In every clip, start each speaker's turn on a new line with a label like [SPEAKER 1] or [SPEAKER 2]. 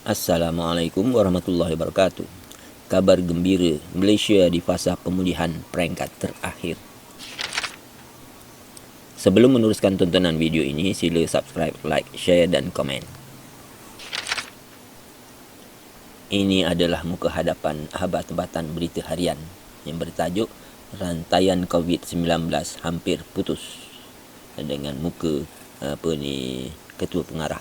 [SPEAKER 1] Assalamualaikum warahmatullahi wabarakatuh. Kabar gembira, Malaysia di fasa pemulihan peringkat terakhir. Sebelum meneruskan tontonan video ini, sila subscribe, like, share dan komen. Ini adalah muka hadapan Akhbar Tempatan Berita Harian yang bertajuk Rantaian COVID-19 hampir putus, dengan muka Ketua Pengarah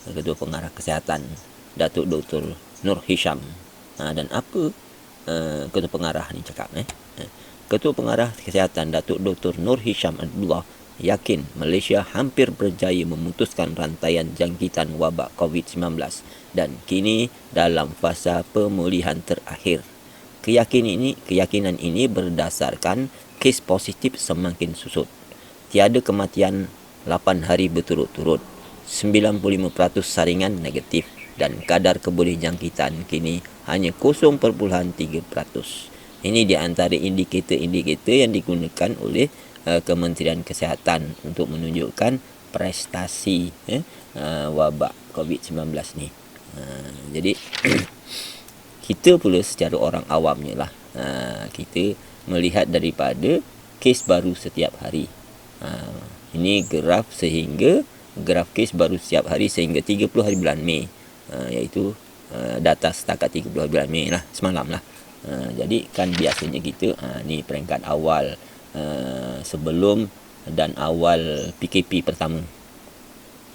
[SPEAKER 1] Ketua Pengarah Kesihatan Datuk Dr. Nur Hisham. Dan apa Ketua Pengarah ni cakap? Ketua Pengarah Kesihatan Datuk Dr. Nur Hisham Abdullah yakin Malaysia hampir berjaya memutuskan rantaian jangkitan wabak COVID-19 dan kini dalam fasa pemulihan terakhir. Keyakinan ini berdasarkan kes positif semakin susut. Tiada kematian 8 hari berturut-turut. 95% saringan negatif dan kadar kebolehjangkitan kini hanya 0.3%. Ini di antara indikator-indikator yang digunakan oleh Kementerian Kesihatan untuk menunjukkan prestasi wabak COVID-19 ni. Jadi kita pula secara orang awamnya lah, kita melihat daripada kes baru setiap hari. Ini graf kes baru setiap hari sehingga 30 hari bulan Mei, iaitu data setakat 30 hari bulan Mei lah, semalam lah. Jadi kan biasanya kita ni peringkat awal sebelum dan awal PKP pertama,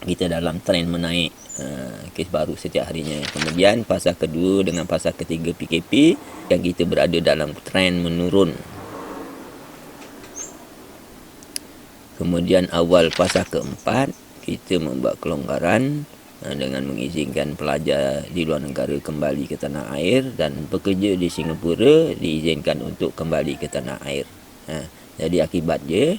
[SPEAKER 1] kita dalam trend menaik kes baru setiap harinya. Kemudian fasa kedua dengan fasa ketiga PKP yang kita berada dalam trend menurun. Kemudian awal fasa keempat, kita membuat kelonggaran dengan mengizinkan pelajar di luar negara kembali ke tanah air dan pekerja di Singapura diizinkan untuk kembali ke tanah air. Jadi akibatnya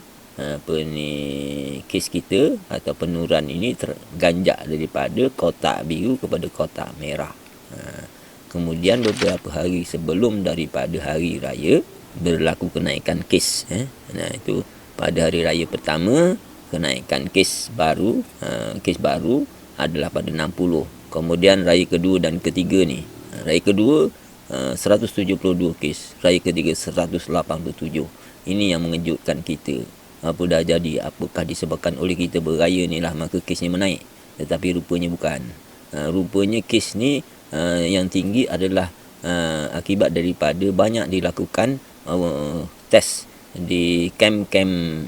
[SPEAKER 1] kes kita atau penurunan ini terganjak daripada kotak biru kepada kotak merah. Kemudian beberapa hari sebelum daripada hari raya berlaku kenaikan kes. Itu pada hari raya pertama, kenaikan kes baru adalah pada 60. Kemudian raya kedua dan ketiga ni, raya kedua 172 kes, raya ketiga 187. Ini yang mengejutkan kita. Apa dah jadi? Apakah disebabkan oleh kita beraya ni lah maka kes ni menaik? Tetapi rupanya bukan. Rupanya kes ni yang tinggi adalah akibat daripada banyak dilakukan test di kem-kem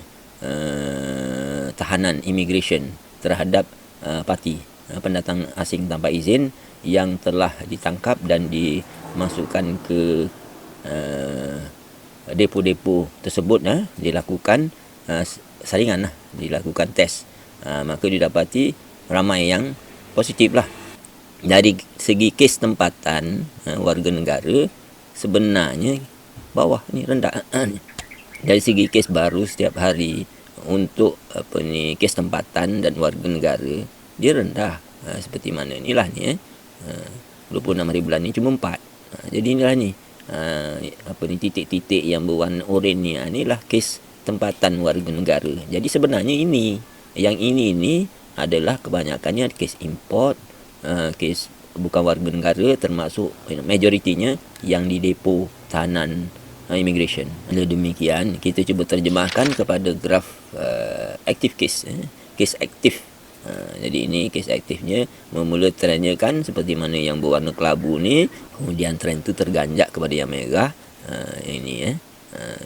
[SPEAKER 1] tahanan immigration terhadap parti pendatang asing tanpa izin yang telah ditangkap dan dimasukkan ke depo-depo tersebut. Dilakukan saringan, dilakukan test, maka didapati ramai yang positif lah. Dari segi kes tempatan warga negara sebenarnya bawah ni rendah. Dari segi kes baru setiap hari untuk kes tempatan dan warga negara, dia rendah. Seperti mana inilah ni 26 hari bulan ni cuma 4. Jadi inilah ni titik-titik yang berwarna oranye ni, inilah kes tempatan warga negara. Jadi sebenarnya ini adalah kebanyakannya kes import, kes bukan warga negara, termasuk majoritinya yang di depo tahanan immigration. Oleh demikian, kita cuba terjemahkan kepada graf aktif kes, kes aktif. Jadi ini kes aktifnya memula trendnya kan seperti mana yang berwarna kelabu ni, kemudian trend tu terganjak kepada yang merah.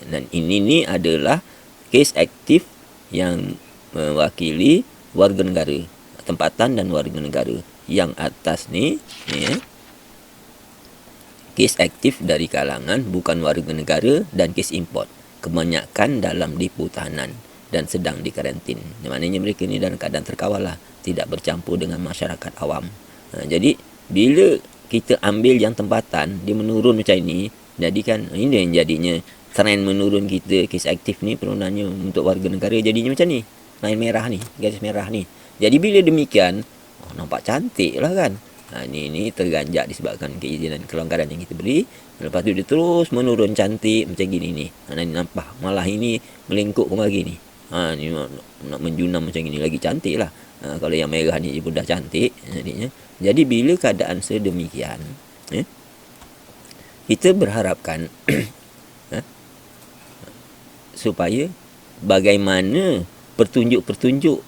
[SPEAKER 1] Dan ini adalah kes aktif yang mewakili warga negara, tempatan dan warga negara. Yang atas ni kes aktif dari kalangan bukan warga negara dan kes import, kebanyakan dalam depo tahanan dan sedang dikarantin. Maknanya mereka ni dalam keadaan terkawal lah, tidak bercampur dengan masyarakat awam. Jadi bila kita ambil yang tempatan, dia menurun macam ini, jadi kan ini yang jadinya trend menurun kita kes aktif ni, penurunannya untuk warga negara jadinya macam ni, line merah ni, garis merah ni. Jadi bila demikian, nampak cantik lah kan. Ini terganjak disebabkan keizinan kelonggaran yang kita beri. Lepas tu dia terus menurun cantik macam gini ni. Nampak malah ini melingkup lagi ni. Ni nak menjunam macam ini lagi cantik lah. Kalau yang merah ni pun dah cantik jadinya. Jadi bila keadaan sedemikian, kita berharapkan supaya bagaimana pertunjuk-pertunjuk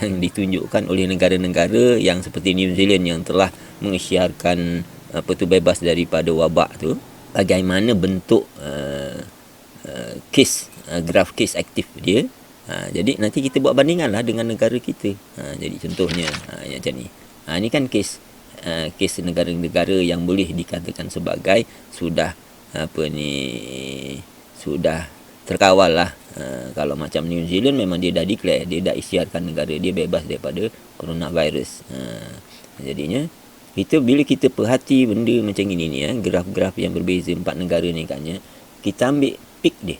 [SPEAKER 1] yang ditunjukkan oleh negara-negara yang seperti New Zealand yang telah mengisytiharkan bebas daripada wabak tu, bagaimana bentuk graf kes aktif dia. Jadi nanti kita buat bandingan lah dengan negara kita. Jadi contohnya macam ni. Ini kan kes negara-negara yang boleh dikatakan sebagai sudah sudah terkawal lah. Kalau macam New Zealand memang dia dah declare, dia dah isytiharkan negara dia bebas daripada coronavirus. Jadinya bila kita perhati benda macam ini ni, graf-graf yang berbeza 4 negara ni kan, kita ambil peak dia.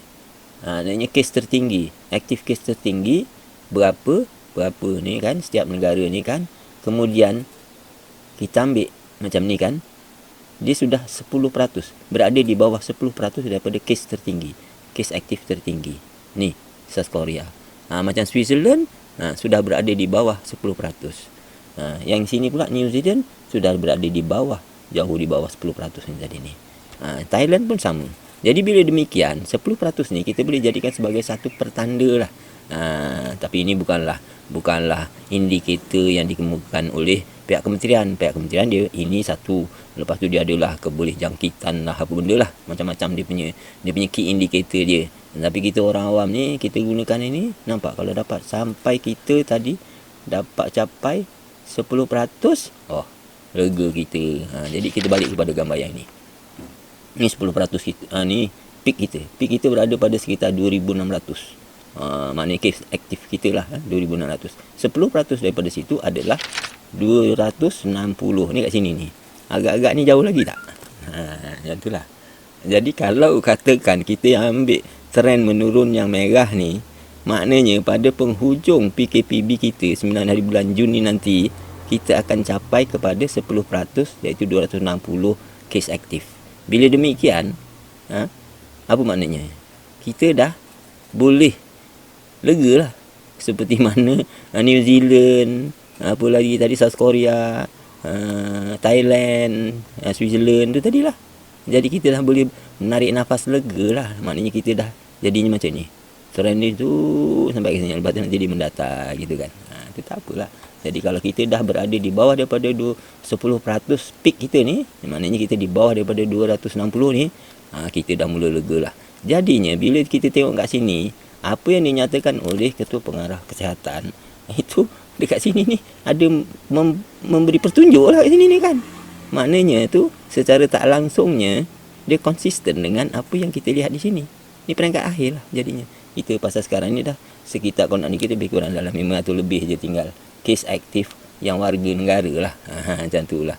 [SPEAKER 1] Maknanya kes tertinggi, aktif kes tertinggi berapa ni kan, setiap negara ni kan. Kemudian kita ambil macam ni kan, dia sudah 10%, berada di bawah 10% daripada kes tertinggi, kes aktif tertinggi ni, South Korea. Macam Switzerland sudah berada di bawah 10%. Yang sini pula New Zealand sudah berada di bawah, jauh di bawah 10% yang tadi ni. Thailand pun sama. Jadi bila demikian, 10% ni kita boleh jadikan sebagai satu pertanda lah. Tapi ini bukanlah indikator yang dikemukakan oleh pihak kementerian. Pihak kementerian dia ini satu, lepas tu dia adalah keboleh jangkitan lah, apa benda lah, macam-macam dia punya key indicator dia. Tapi kita orang awam ni, kita gunakan ini, nampak kalau dapat sampai kita tadi dapat capai 10%, lega kita. Jadi kita balik kepada gambar yang ni. Ni 10% kita, ni peak kita. Peak kita berada pada sekitar 2,600. Maknanya kes aktif kita lah, 2,600. 10% daripada situ adalah 260. Ni kat sini ni. Agak-agak ni jauh lagi tak? Macam tu lah. Jadi kalau katakan kita ambil trend menurun yang merah ni, maknanya pada penghujung PKPB kita 9 hari bulan Jun ni nanti, kita akan capai kepada 10%, iaitu 260 kes aktif. Bila demikian, apa maknanya? Kita dah boleh lega lah. Seperti mana New Zealand, apa lagi tadi, South Korea, Thailand, Switzerland tu tadilah. Jadi kita dah boleh menarik nafas lega lah. Maknanya kita dah jadinya macam ni. Trend ni tu sampai ke sini. Lepas tu nanti dia mendatar gitu kan. Itu tak apalah. Jadi kalau kita dah berada di bawah daripada 10% peak kita ni, maknanya kita di bawah daripada 260 ni, kita dah mula lega lah. Jadinya bila kita tengok kat sini, apa yang dinyatakan oleh Ketua Pengarah Kesihatan, itu dekat sini ni ada memberi pertunjuk lah kat sini ni kan. Maknanya tu secara tak langsungnya dia konsisten dengan apa yang kita lihat di sini. Ni peringkat akhir lah jadinya. Kita pasal sekarang ni dah sekitar, kalau nak ni kita lebih kurang dalam 500 lebih je tinggal kes aktif yang warga negara lah. Macam tu lah.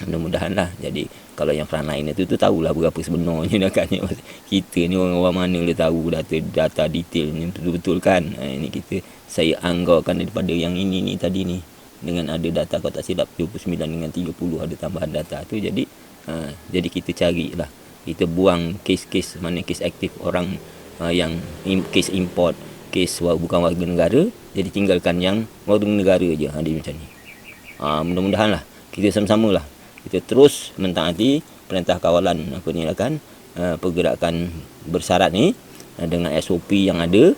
[SPEAKER 1] Mudah-mudahan lah. Jadi kalau yang frontline tu tahulah berapa sebenarnya dah kan. Kita ni orang mana boleh tahu data detailnya betul-betul kan. Ini saya anggarkan daripada yang ini ni tadi ni, dengan ada data kalau tak silap 29 dengan 30 ada tambahan data tu. Jadi kita carilah, kita buang kes-kes mana kes aktif orang yang kes import, kes bukan warga negara, jadi tinggalkan yang warga negara je. Dia macam ni. Mudah-mudahan lah kita sama-sama lah, kita terus mentaati perintah kawalan apa ni lah kan, pergerakan bersyarat ni dengan SOP yang ada.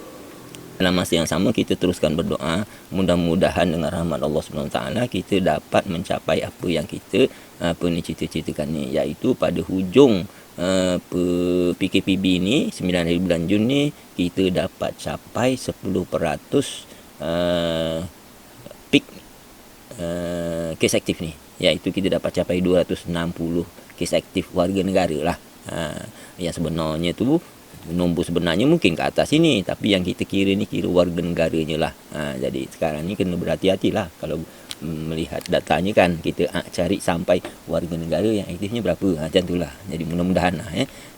[SPEAKER 1] Dalam masa yang sama kita teruskan berdoa, mudah-mudahan dengan rahmat Allah SWT kita dapat mencapai apa yang kita cita-citakan ni, iaitu pada hujung PKPB ni 9 hari bulan Jun ni kita dapat capai 10% peak kes aktif ni, iaitu kita dapat capai 260 kes aktif warga negara lah. Yang sebenarnya tu nombor sebenarnya mungkin ke atas ini, tapi yang kita kira ni kira warga negaranya lah. Jadi sekarang ni kena berhati-hatilah kalau melihat datanya kan, kita cari sampai warga negara yang aktifnya berapa. Macam tu lah. Jadi mudah-mudahan lah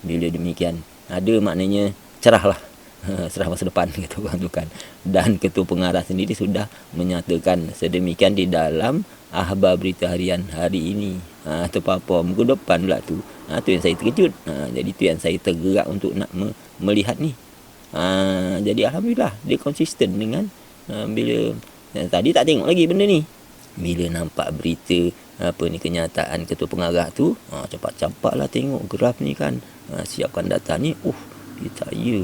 [SPEAKER 1] bila demikian ada maknanya cerah lah. Cerah masa depan kata orang tu kan. Dan Ketua Pengarah sendiri sudah menyatakan sedemikian di dalam akhbar berita harian hari ini. Terpapar minggu depan pula tu. Tu yang saya terkejut. Jadi tu yang saya tergerak untuk nak melihat ni. Jadi alhamdulillah dia konsisten dengan bila tadi tak tengok lagi benda ni. Bila nampak berita kenyataan ketua pengarah tu, cepat-cepatlah tengok graf ni kan. Siapkan data ni. Dia tak ya.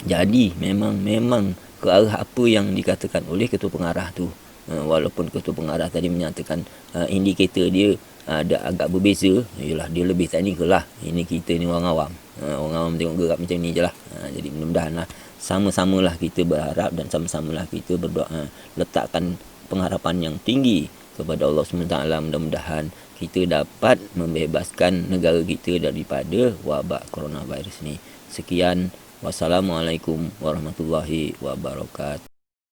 [SPEAKER 1] Jadi memang ke arah apa yang dikatakan oleh ketua pengarah tu. Walaupun ketua pengarah tadi menyatakan indikator dia ada agak berbeza, yalah dia lebih teknikal lah. Ini kita ni orang awam. Orang awam tengok gerak macam ni je lah. Jadi mudah-mudahan lah sama-samalah kita berharap dan sama-samalah kita berdoa, letakkan pengharapan yang tinggi kepada Allah SWT. Mudah-mudahan kita dapat membebaskan negara kita daripada wabak coronavirus ni. Sekian, wassalamualaikum warahmatullahi wabarakatuh.